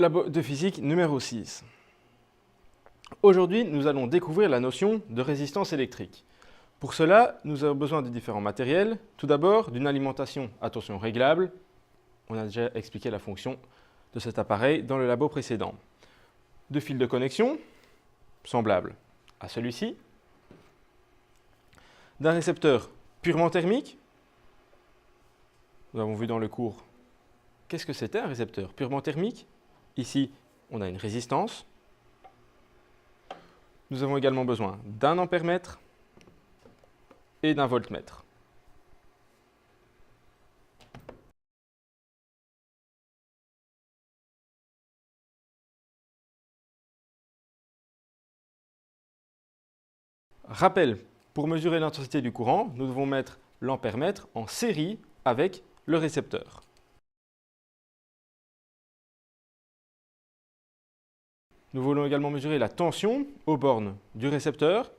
Labo de physique numéro 6. Aujourd'hui, nous allons découvrir la notion de résistance électrique. Pour cela, nous avons besoin de différents matériels. Tout d'abord, d'une alimentation à tension réglable. On a déjà expliqué la fonction de cet appareil dans le labo précédent. De fils de connexion, semblables à celui-ci. D'un récepteur purement thermique. Nous avons vu dans le cours qu'est-ce que c'était un récepteur purement thermique. Ici, on a une résistance. Nous avons également besoin d'un ampèremètre et d'un voltmètre. Rappel, pour mesurer l'intensité du courant, nous devons mettre l'ampèremètre en série avec le récepteur. Nous voulons également mesurer la tension aux bornes du récepteur.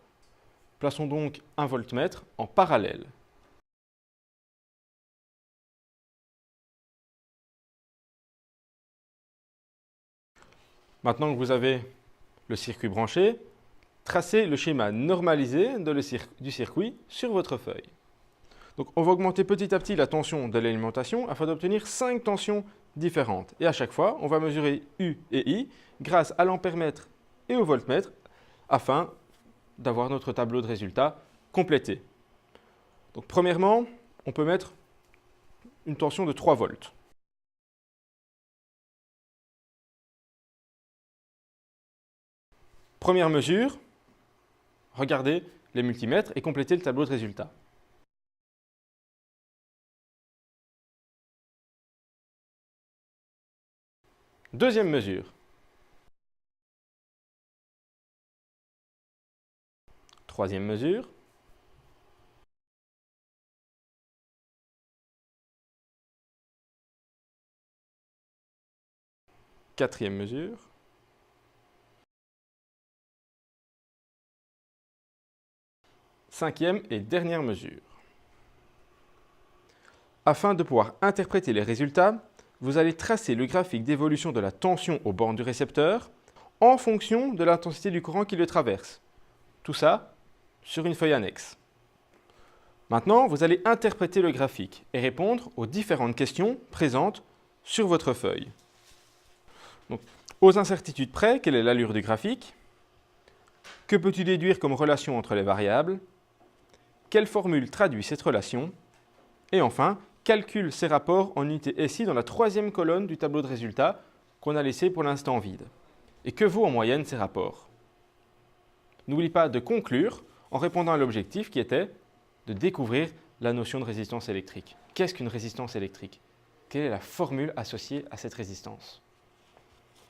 Plaçons donc un voltmètre en parallèle. Maintenant que vous avez le circuit branché, tracez le schéma normalisé du circuit sur votre feuille. Donc, on va augmenter petit à petit la tension de l'alimentation afin d'obtenir 5 tensions différentes. Et à chaque fois, on va mesurer U et I grâce à l'ampèremètre et au voltmètre afin d'avoir notre tableau de résultats complété. Donc, premièrement, on peut mettre une tension de 3 volts. Première mesure, regardez les multimètres et complétez le tableau de résultats. Deuxième mesure. Troisième mesure. Quatrième mesure. Cinquième et dernière mesure. Afin de pouvoir interpréter les résultats, vous allez tracer le graphique d'évolution de la tension aux bornes du récepteur en fonction de l'intensité du courant qui le traverse. Tout ça sur une feuille annexe. Maintenant, vous allez interpréter le graphique et répondre aux différentes questions présentes sur votre feuille. Donc, aux incertitudes près, quelle est l'allure du graphique? Que peux-tu déduire comme relation entre les variables? Quelle formule traduit cette relation? Et enfin, calcule ces rapports en unité SI dans la troisième colonne du tableau de résultats qu'on a laissé pour l'instant vide. Et que vaut en moyenne ces rapports? N'oublie pas de conclure en répondant à l'objectif qui était de découvrir la notion de résistance électrique. Qu'est-ce qu'une résistance électrique? Quelle est la formule associée à cette résistance?